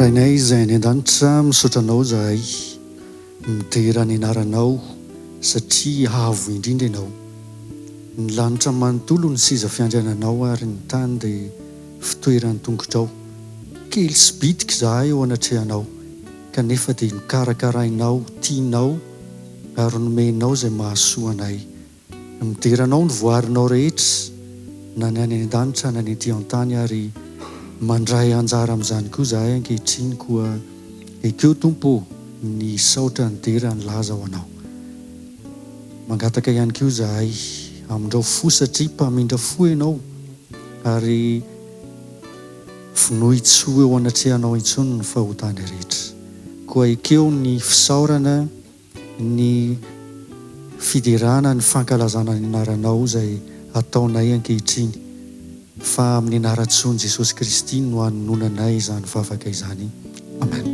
Rainay izay any an-danitra misaotra anao zahay, midera ny anaranao satria avo indrindra ianao. Ny lanitra manontolo ny siza fiandriananao ary ny tany dia fitoeran'ny tongotrao. Kely sy bitika izahay eo anatrehanao, kanefa dia nikarakarainao, tianao ary nomenao izay mahasoa anay. Mideranao ny voarinao rehetra, na ny any an-danitra na ny etỳ an-tany, ary mandray anjara amin'izany koa izahay ankehitriny koa. Ekeo Tompo ny saotra ny dera ny laza ho anao. Mangataka ihany koa izahay amin-drao fo satria mpamindra fo ianao, ary finohitsoa eo anatrehanao intsony ny fahotany rehetra. Koa ekeo ny fisaorana, ny fiderana, ny fankalazana ny anaranao izay ataonay ankehitriny, fa amin'ny anaran-tsony Jesosy Kristy no hanononanay izany vavaka izany. Amen.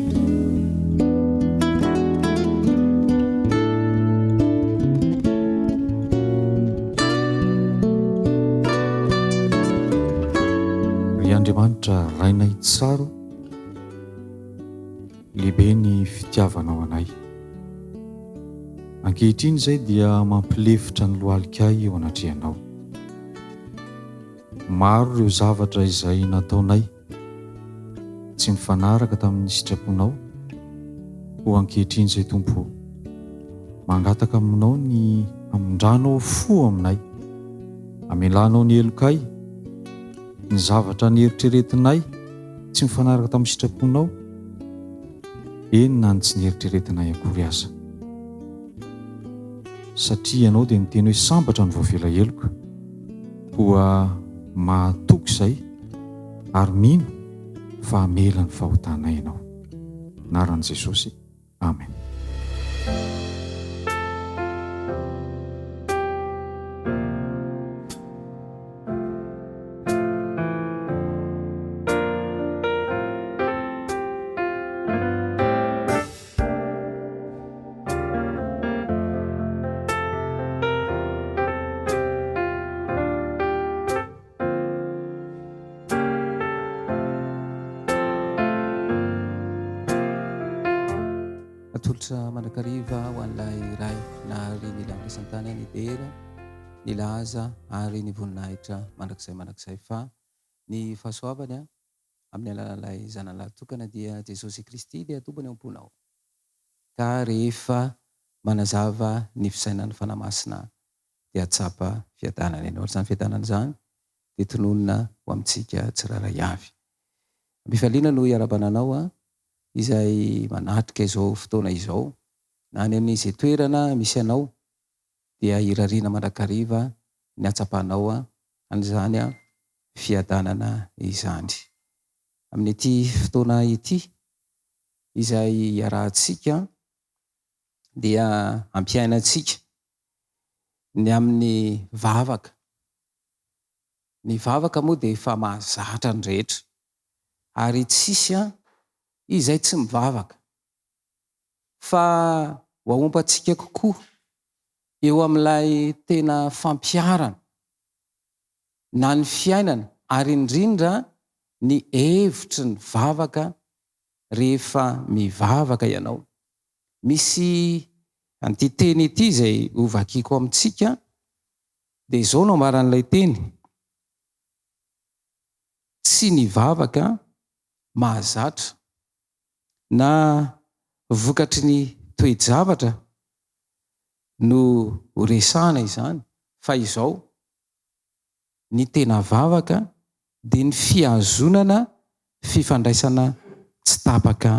Ry Andriamanitra, rainay tsaro, lehibe ny fitiavanao anay. Ankehitriny izay dia mampilefitra ny lohalikay eo anatrehanao. Maro ireo zavatra izay nataonay tsy mifanaraka tamin'ny sitraponao, ho ankehitriny izay Tompo, mangataka aminao ny amindranao fo aminay, amelanao ny elokay, ny zavatra ny eritreretinay tsy mifanaraka tamin'ny sitraponao, enina ny tsy ny eritreretinay akory aza. Satria ianao dia niteny hoe sambatra ny voavela eloka, koa mahatoky izay ary mino fa hamela ny fahotanay ianao. Anaran'i Jesosy, amen. Atolotra mandrakariva ho an'ilay iray nahary ny langasan-tany ny dera, ny laza ary ny voninahitra mandrakizay fa ny fahasoavany amin'ny alalan'ilay zanalahy tokana dia Jesosy Kristy dia tompony ao am-ponao. Ka rehefa manazava ny fisainan'ny fanamasina dia atsapa fiadanana ianao. Izany fiadanana izany dia tononona ho amintsika tsiraray avy. Mifaliana no iarabananao izay manatrika izao fotoana izao, na any amin'izay toerana misy anao, dia irariana mandrakariva ny atsapanao an'izany fiadanana izany. Amin'ity fotoana ity izay iarahantsika dia ampiainantsika ny amin'ny vavaka. Ny vavaka moa dia efa mahazatra ny rehetra, ary tsisy izay tsy mivavaka, fa hoaompantsika kokoa eo amin'ilay tena fampiarana na ny fiainana, ary indrindra ny hevitry ny vavaka rehefa mivavaka ianao. Misy an'ity teny ity izay hovakiko amintsika, dia izao no amaran'ilay teny: tsy ny vavaka mahazatra na vokatry ny toe-javatra no resahana izany, fa izao ny tena vavaka dia ny fihazonana fifandraisana tsy tapaka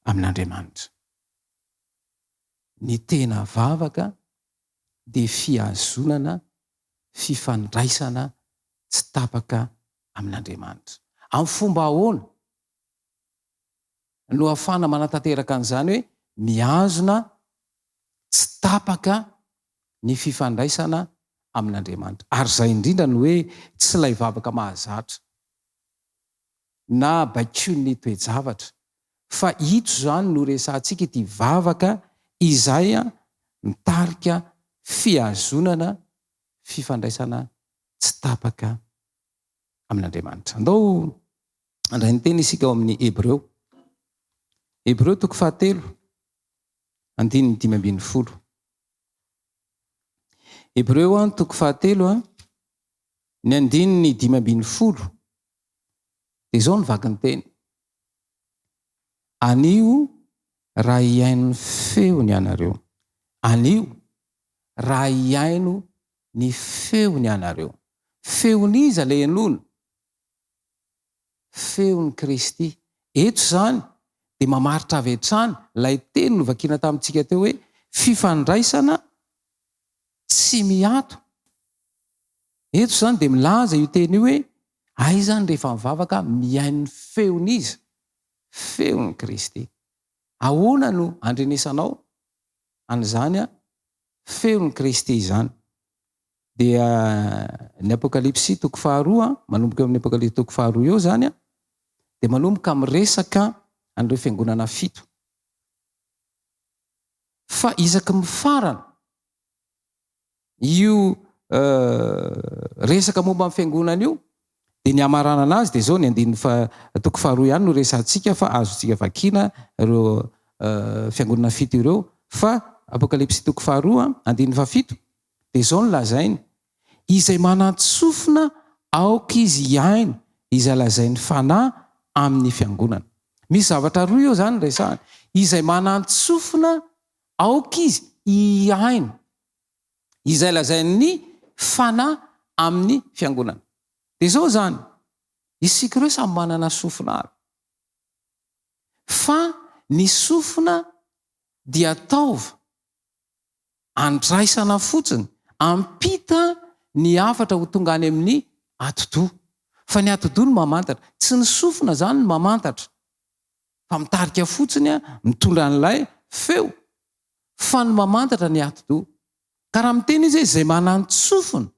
amin'Andriamanitra. Ny tena vavaka dia fihazonana fifandraisana tsy tapaka amin'Andriamanitra. Amin'ny fomba ahoana no ahafana manatanteraka an'izany hoe mihazona tsy tapaka ny fifandraisana amin'Andriamanitra? Ary izay indrindra no hoe tsy ilay vavaka mahazatra na baikion'ny toe-javatra, fa ito izany no resahantsika, ity vavaka izay mitarika fihazonana fifandraisana tsy tapaka amin'Andriamanitra. Andao andray ny teny isika ao amin'ny Hebreo, Hebreo 7:5. Hebreo 7:5. Dia izao nivaky ny teny. Anio raha iaino ny feony ianareo. Anio raha iaino ny feony ianareo. Feon'iza ilay enono? Feon'ny Kristy. Eto izany dia mamaritra avy hatrany ilay teny novakiana tamintsika teo hoe fifandraisana tsy miato. Eto izany dia milaza io teny io hoe aizany rehefa mivavaka miaino ny feon'iza? Feon'ny Kristy. Ahoana no andrenesanao an'izany feon'ny Kristy izany? Dia ny Apokalipsy 2:2, manomboka amin'ny Apokalipsy 2:2 eo zany dia manomboka miresaka an'ireo fiangonana 7. Fa isaky mifarana io resaka momba amin'ny fiangonana io dia ny amarana anazy dia zao ny 2:2 ihany no resantsika fa azontsika vakiana ireo fiangonana 7 ireo. Fa Apokalipsy 2:2, 7 dia zao no lazainy: izay manantsofina aoka izy iaino, izay lazainy fanahy amin'ny fiangonana. Misy zavatra roa eo zany resahany: izay manantsofina aoka izy iaino, izay lazainy ny fanahy amin'ny fiangonana. Dia zao zany, isika ireo samy manana sofina ary. Fa ny sofina dia ataova andraisana fotsiny, ampita ny hafatra ho tonga any amin'ny atidoha. Fa ny atidoha no mamantatra, tsy ny sofina zany no mamantatra. Fa mitarika fotsiny mitondra an'ilay feo. Fa ny mamantatra ny atidoha. Ka raha miteny izy izay manantsofina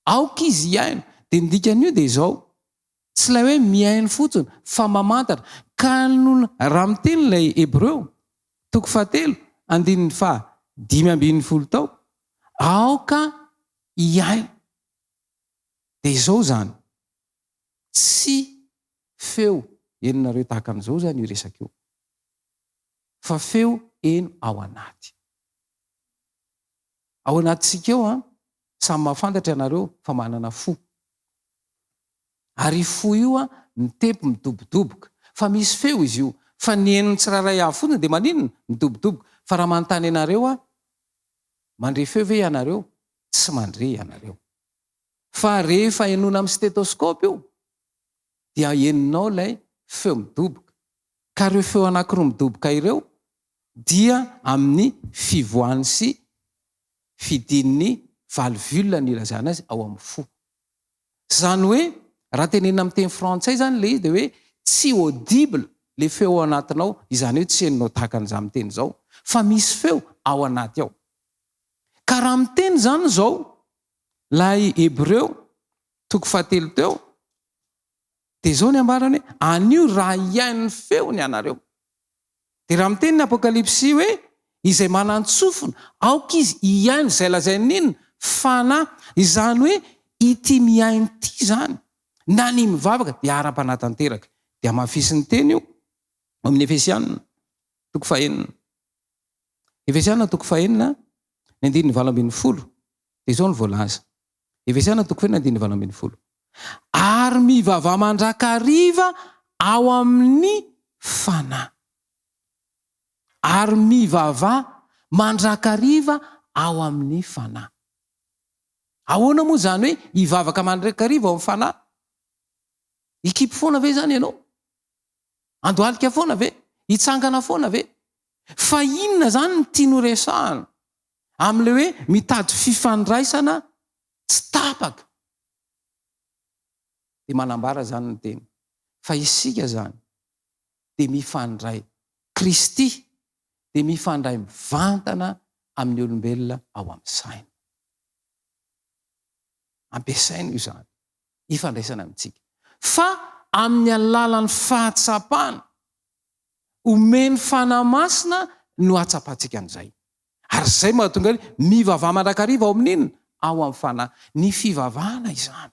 aoka izy iaino, dia ny dikan'io dia izao: tsy ilay hoe miaino fotsiny fa mamantatra. Ka raha miteny ilay Hebreo 7:5 tao, aoka iaino. Dia izao zany, tsy feo eninareo tahaka an'izao zany io resaka io, fa feo eno ao anaty. Ao anatintsika eo samy mahafantatra ianareo fa manana fo. Ary fo io mitepo midobodoboka. Fa misy feo izy io. Fa ny enony tsiraray avy fotsiny dia maninona? Midobodoboka. Fa raha manontany ianareo mandre feo ve ianareo? Tsy mandre ianareo. Fa rehefa enona amin'ny stetoscope io dia eninao ilay feo midoboka. Ka ireo feo anankiroa midoboka ireo dia amin'ny fivoahany sy fidin'ny valvule ny ilazana azy ao amin'ny fo. Zany hoe raha tenenina amin'ny teny frantsay zany le izy dia hoe tsy audible le feo ao anatinao, izany hoe tsy heninao tahaka an'izany miteny izao, fa misy feo ao anaty ao. Ka raha miteny zany izao lay Hebreo 7:7 teo, dia zao ny ambarany hoe anio raha iaino ny feony ianareo. Dia raha miteny ny Apokalipsy hoe izay manantsofina aoka izy iaino, izay lazainy inona? Fanahy. Izany hoe ity miaino ity zany na ny mivavaka dia ara-panatanteraka. Dia mahafisy ny teny io amin'ny Efesianina 4:4. Efesianina 4:4, dia zao ny voalaza. Efesianina 4:4. Ary mivavaha mandrakariva ao amin'ny fanahy. Ary mivavaha mandrakariva ao amin'ny fanahy. Ahoana moa zany hoe hivavaka mandrakariva ao amin'ny fanahy? Hikipy foana ve zany ianao? Andohalika foana ve? Hitsangana foana ve? Fa inona zany ny tiano resahana amin'ilay hoe mitady fifandraisana tsy tapaka? Dia manambara zany ny teny fa isika zany dia mifandray. Kristy dia mifandray mivantana amin'ny olombelona ao amin'ny saina. Ampiasaina io zany ifandraisana amintsika. Fa amin'ny alalan'ny fahatsapana, omeny fanahy masina no atsapantsika an'izay. Ary zay mahatonga hoe mivavaha mandrakariva ao amin'inona? Ao amin'ny fanahy. Ny fivavahana izany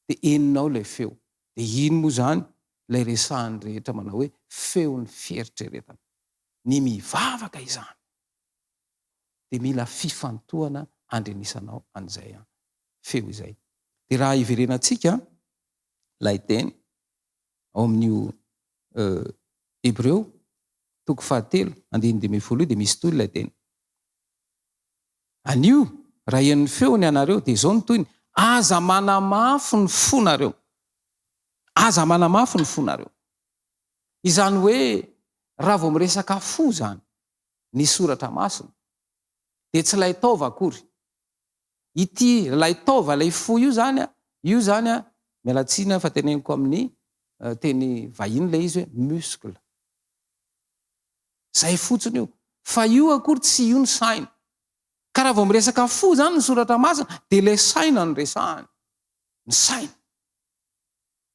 dia eninao ilay feo. Dia ino moa zany ilay resahan'ny rehetra manao hoe feon'ny fieritreretana. Ny mivavaka izany dia mila fifantohana andrenisanao an'izay feo izay. Dia raha iverenantsika ilay teny ao amin'io Hebreo 7:1 dia misy toy ilay teny. Anio raha ian'ny feony anareo dia izao ny toyny: aza manamafy ny fonareo. Aza manamafy ny fonareo. Izany hoe raha vao miresaka fo zany ny soratra masina dia tsy lay taova akory. Ity lay taova lay fo io zany mialatsina fa teneniko amin'ny teny vahiny lay izy hoe muscle. Zay fotsiny io. Fa io akory tsy io ny saina. Ka raha vao miresaka fo zany ny soratra masina dia le saina no resahany. Ny saina.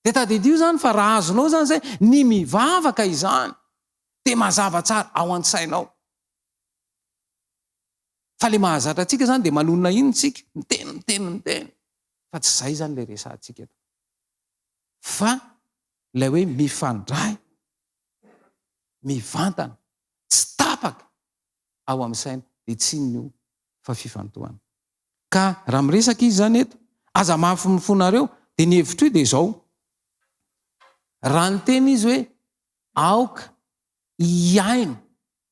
Dia tadidio zany fa raha azonao zany zay ny mivavaka izany dia mazava tsara ao an-tsainao. Fa le mahazatra antsika zany dia manonona iny tsika, miteny. Fa tsy zay zany le resahantsika eto. Fa ilay hoe mifandray, mivantana, tsy tapaka ao amin'ny saina dia tsy inona io fa fifantohana. Ka raha miresaka izy zany eto, aza mafy ny fonareo, dia ny hevitro io dia izao. Raha ny teny izy hoe aoka iaino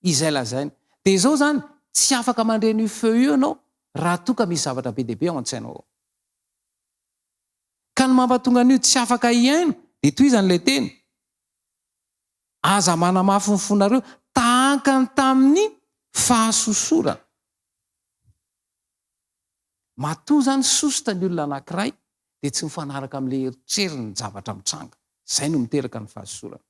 izay lazaina. Dia izao zany tsy afaka mandreny io feo io ianao raha toa ka misy zavatra be dehibe ao an-tsainao ao. Ka ny mampatonga an'io tsy afaka iaino dia toy izany ilay teny: aza manamafy ny fonareo tahaka ny tamin'ny fahasosorana. Matoa zany sosotra ny olona anankiray dia tsy mifanaraka amin'le eritreriny ny zavatra mitranga. Zay no miteraka ny fahasosorana.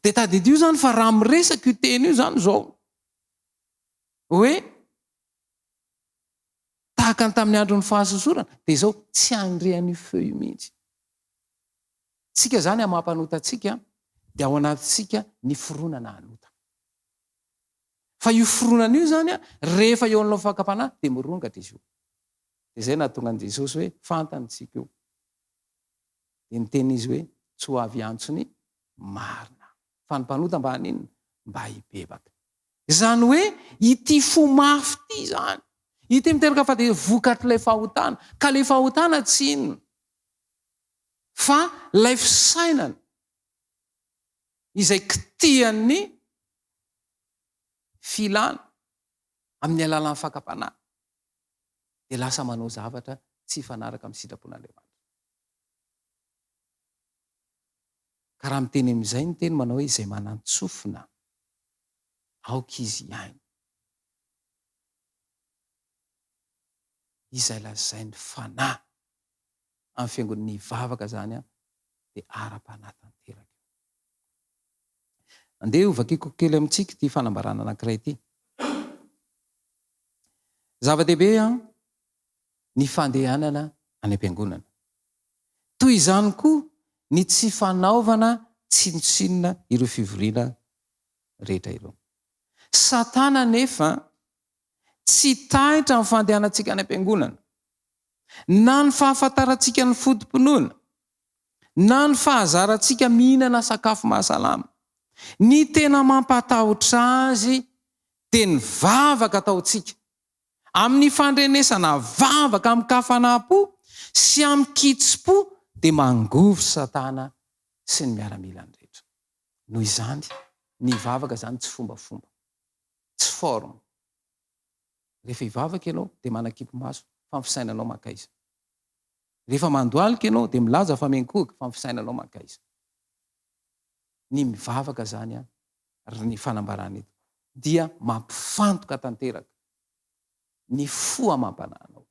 Dia tadidio zany fa raha miresaka io teny io zany zao hoe tahaka ny tamin'ny andron'ny fahasosorana dia izao tsy andrean'io feo io mihitsy. Tsika zany amampanota tsika dia ao anatintsika ny foronana hanota. Fa io foronana io zany rehefa eo amin'ilay fakapanahy dia mirongatra izy io. Dia izay nahatonga an'i Jesosy hoe fantanitsika io. Dia niteny izy hoe tsy ho avy antsony marina. Fa ny mpanota mba haninona? Mba hibebaka. Izany hoe ity fo mafy ity zany, ity miteraka fa dia vokatr'ilay fahotana. Ka ilay fahotana tsy inona fa ilay fisainana izay kitihan'ny filana amin'ny alalan'ny fakapanahy dia lasa manao zavatra tsy fanaraka amin'ny sitrapon'Andriamanitra. Ka raha miteny amin'izay ny teny manao hoe izay manantsofina aoka izy iaino. Izay lazainy fanahy amin'ny fiangon'ny vavaka zany dia ara-panatanteraka. Andeha hovakiko kely amintsika ity fanambarana anankiray ity. Zava-dehibe ny fandehanana any am-piangonana. Toy izany koa ny tsy fanaovana tsinotsinona ireo fivoriana rehetra ireo. Satana nefa tsy tahitra amin'ny fandehanantsika any am-piangonana, na ny fahafantarantsika ny fotom-pinoana, na ny fahazarantsika mihinana sakafo mahasalama. Ny tena mampatahotra azy dia ny vavaka ataontsika amin'ny fandrenesana vavaka amin'ny kafanam-po sy amin'ny kitsim-po dia mangovy Satana sy ny miaramilany rehetra. Noho izany ny vavaka zany tsy fombafomba, tsy forme. Rehefa hivavaka ianao dia manakipo-maso fa ny fisainanao makaiza. Rehefa mandoalika ianao dia milaza fa miankohaka fa ny fisainanao makaiza. Ny mivavaka zany ny fanambarana eto dia mampifantoka tanteraka ny fo amam-panahynao.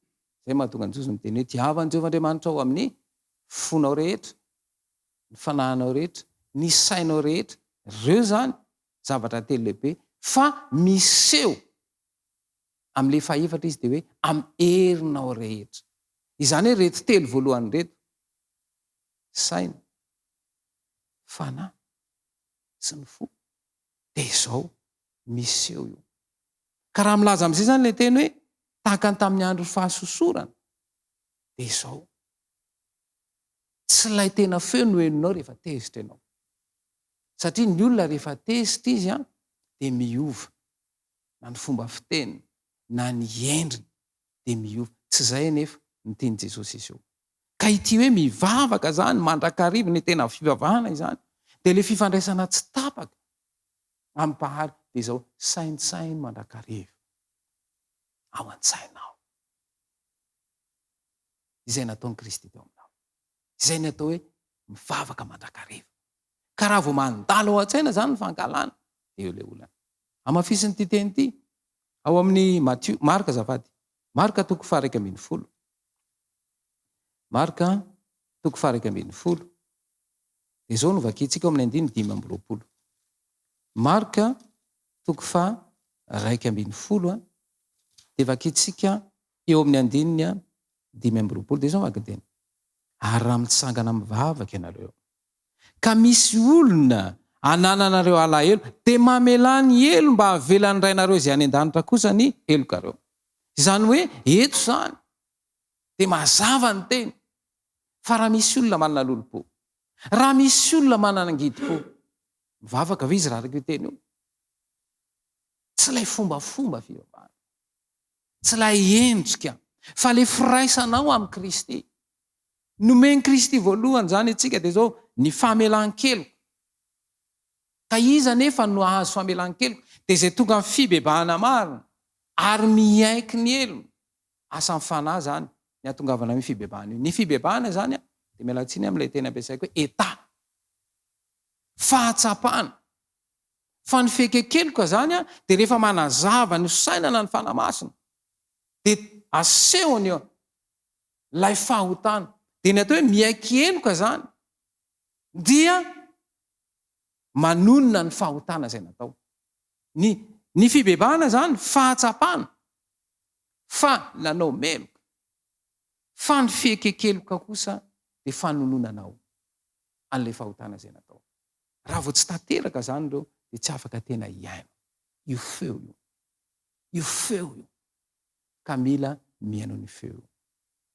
Zay mahatonga ny Jesosy miteny hoe tiavan'i Jehovah Andriamanitra ao amin'ny fonao rehetra, ny fanahinao rehetra, ny sainao rehetra. Ireo zany zavatra telo lehibe fa miseho amin'ilay fahaefatra izy dia hoe amin'ny herinao rehetra. Izany hoe reto telo voalohany reto: saina, fanahy sy ny fo. Dia izao miseho io. Ka raha milaza amin'izay zany ilay teny hoe tahaka ny tamin'ny andro fahasosorana dia izao tsy ilay tena feo no henonao rehefa tezitra ianao. Satria ny olona rehefa tezitra izy dia miova. Na ny fomba fiteny, na ny endriny dia miova. Tsy izay nefa ny tiany Jesosy izy io. Ka ity hoe mivavaka zany, mandrakarivo ny tena fivavahana izany, dia ilay fifandraisana tsy tapaka amin'ny pahary dia izao saintsainy mandrakarivo ao an-tsainao. Izay nataon'i Kristy teo aminao. Izay ny atao hoe mivavaka mandrakarivo. Ka raha vao mandalo ao an-tsaina zany ny fankalana, dia eo ilay olana. Amafisiny ity teny ity, ao amin'ny Marka azafady. Marka 1:10. Marka 1:10. Dia izao no vakiantsika ao amin'ny 5:20. Marka 1:10 dia vakiantsika eo amin'ny 5:20. Dia izao no vakiteny. Ary raha mitsangana mivavaka ianareo, ka misy olona anananareo alahelo, dia mamela ny elo mba havelan'ny rainareo izay any an-danitra kosa ny elokareo. Izany hoe eto izany dia mazava ny teny. Fa raha misy olona manana lolo-po, raha misy olona manana angidi-po, mivavaka ve izy raha araka io teny io? Tsy ilay fombafomba fivavahana, tsy ilay endrika, fa ilay firaisanao amin'ny Kristy. Nomeny Kristy voalohany zany itsika dia izao ny famelan-keloka. Ka iza nefa no ahazo famelan-keloka dia izay tonga amin'ny fibebahana marina ary miaiky ny elona. Asa mifanahy zany ny atongavana amin'ny fibebahana io. Ny fibebahana zany dia mialatsiny amin'ilay teny ampiasaiko hoe état, fahatsapana. Fa ny fiekekeloka zany dia rehefa manazava ny sainana ny fanamasina dia asehony ilay fahotana. Dia ny atao hoe miaiky eloka zany dia manonona ny fahotana izay natao. Ny fibebahana zany fahatsapana, fa nanao meloka. Fa ny fiekekeloka kosa dia fanononanao an'ilay fahotana izay natao. Raha vao tsy tanteraka zany ireo dia tsy afaka tena hiaino. Io feo io. Io feo io. Ka mila miaino ny feo io.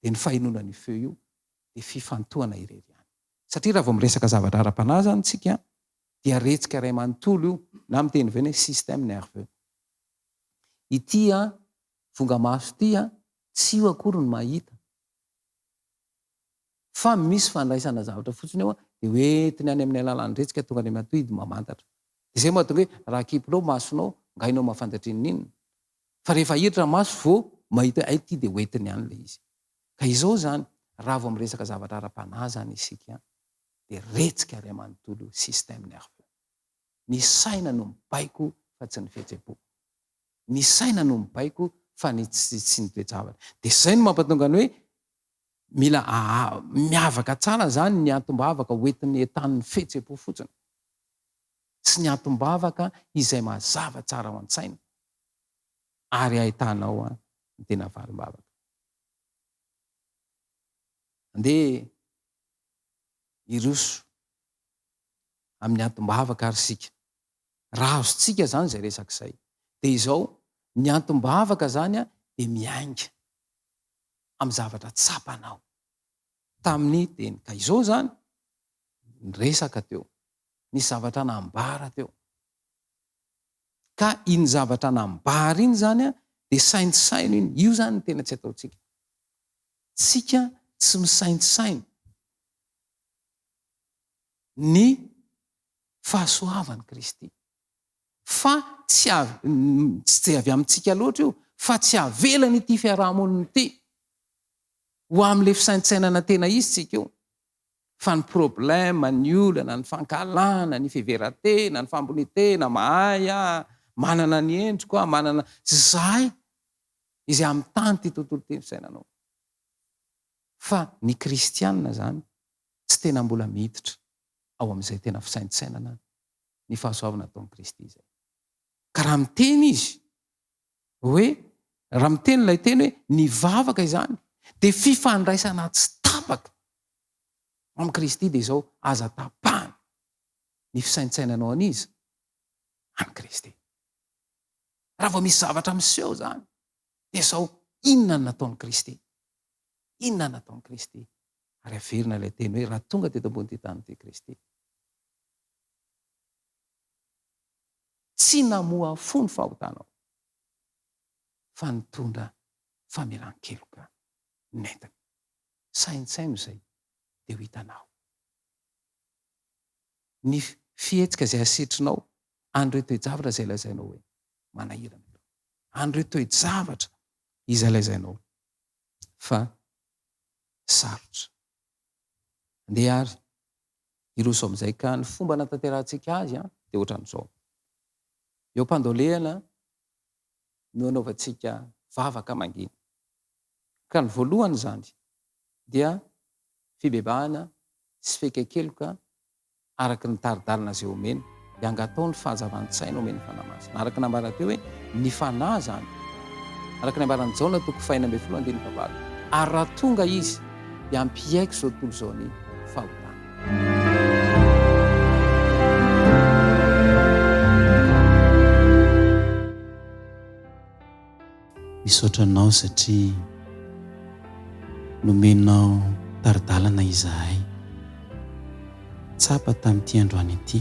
Dia ny fahinona ny feo io dia fifantohana irery ihany. Satria raha vao miresaka zavatra ara-panahy zany tsika dia retsika iray manontolo io, na miteny ve ny système nerveux. Ity vonga maso ity tsy io akory ny mahita. Fa misy fandraisana zavatra fotsiny eo dia hoentiny any amin'ny alalan'ny retsika tonga any amin'ny atoidy mamantatra. Dia izay mahatonga hoe raha kipinao masonao, ngainao mafantatriny inona. Fa rehefa hiditra maso vao mahita hoe ity dia hoentiny ihany ilay izy. Ka izao zany raha vao miresaka zavatra ara-panahy zany isika dia retsika iray manontolo système nerveux. Ny saina no mibaiko fa tsy ny fihetseham-po. Ny saina no mibaiko fa tsy ny toe-javatra. Dia izay no mampatonga ny hoe mila miavaka tsara zany ny atom-bavaka hoentin'ny etan'ny fihetseham-po fotsiny. Tsy ny atom-bavaka izay mazava tsara ao an-tsaina ary ahitanao ny tena valim-bavaka. Andeha iroso amin'ny atom-bavaka ary sika. Raha azontsika zany izay resaka izay. Dia izao ny atom-bavaka zany dia miainga amin'ny zavatra tsapanao tamin'ny teny. Ka izao zany ny resaka teo, ny zavatra nambara teo. Ka iny zavatra nambara iny zany dia saintsaino iny. Io zany ny tena tsy ataontsika. Tsika tsy misaintsaina ny fahasoavan'i Kristy. Fa tsy avy amintsika loatra io, fa tsy avelany ity fiarahamonina ity ho amin'ilay fisaintsainana tena izy tsika io. Fa ny problème, ny olana, ny fankalana, ny fiveratena, ny fambonitena, mahay manana ny endriko manana zahay izay amin'ny tany ty tontolo ty fisainanao. Fa ny kristianina zany tsy tena mbola miditra ao amin'izay tena fisaintsainana ny fahasoavana ataon'i Kristy izay. Ka raha miteny izy hoe, raha miteny ilay teny hoe nivavaka izany dia fifandraisana tsy tapaka amin'ny Kristy dia izao aza tapahana ny fisaintsainanao an'izy amin'ny Kristy. Raha vao misy zavatra miseho zany dia izao inona no nataon'i Kristy? Inona no nataon'i Kristy? Ary averina ilay teny hoe raha tonga teto ambony ty tany ty Kristy tsy namoa fo ny fahotanao fa nitondra famelan-keloka nentiny. Saintsaino zay dia ho hitanao ny fihetsika izay asitrinao an'ireo toe-javatra izay lazainao hoe manahirana, an'ireo toe-javatra izay lazainao fa sarotra. Andeha ary iroso amin'izay ka ny fomba natanterantsika azy dia ohatran'izao. Eo am-pandolehana no anaovantsika vavaka mangina. Ka ny voalohany zany dia fibebahana sy fikekeloka araka ny taridalina izay omena dia angatao ny fahazavan-tsaina omeny fanamasina. Araka nambara teo hoe ny fanahy zany araka ny ambarany Jaona 4:10 ary raha tonga izy dia ampiaiko izao tontolo izao ny fahotana. Misaotranao satria nomenao taridalana izahay tsapa tamin'ity androany ity,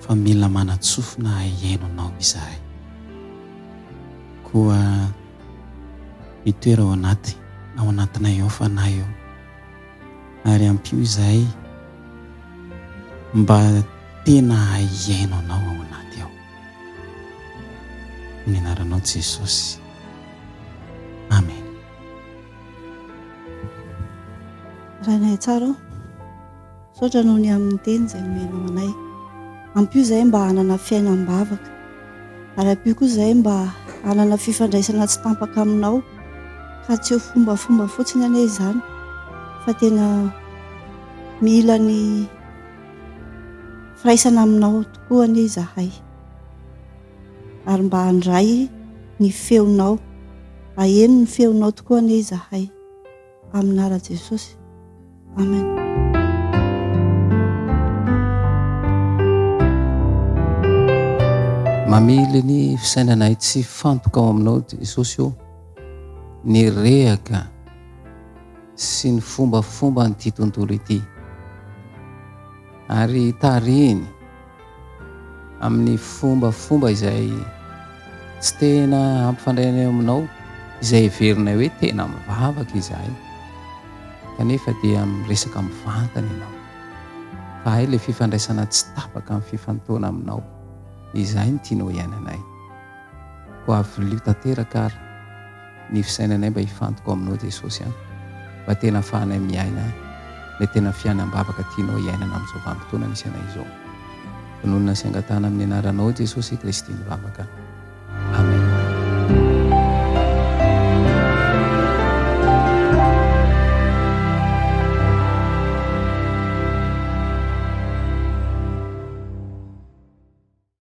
fa mila manatsofina haiaino anao izahay koa mitoera ao anatinay ao fanahy eo, ary ampio izahay mba tena haiaino anao ao anaty ao, ny anaranao Jesosy, amen. Rainay tsara saotra noho ny amin'ny teny izay nomenao anay. Ampio izahay mba hanana fiainam-bavaka, ary ampio koa izahay mba hanana fifandraisana tsy tampaka aminao, ka tsy ho fombafomba fotsiny ane izany fa tena mila ny firaisana aminao tokoa ane izahay, ary mba handray ny feonao, aheno ny feonao tokoa ane izahay, amin'ny anara Jesosy, amen. Mamily ny fisainanay tsy fantoka ao aminao Jesosy io, ny rehaka sy ny fombafomba nyity tontolo ity, ary tariny amin'ny fombafomba izay tsy tena ampifandrainay aminao, izay heverinay hoe tena mivavaka izahay kanefa dia miresaka mivantana ianao, fa hay ilay fifandraisana tsy tapaka amin'ny fifantoana aminao, izay ny tianao iainanay. Ko avolio tanteraka ary ny fisainanay mba hifantoka aminao Jesosy mba tena ahafahanay miaina ilay tena fiainam-bavaka tianao iainana amin'izao vanim-potoana misy anay izao. Vononina sy angatana amin'ny anaranao Jesosy Kristy mivavaka.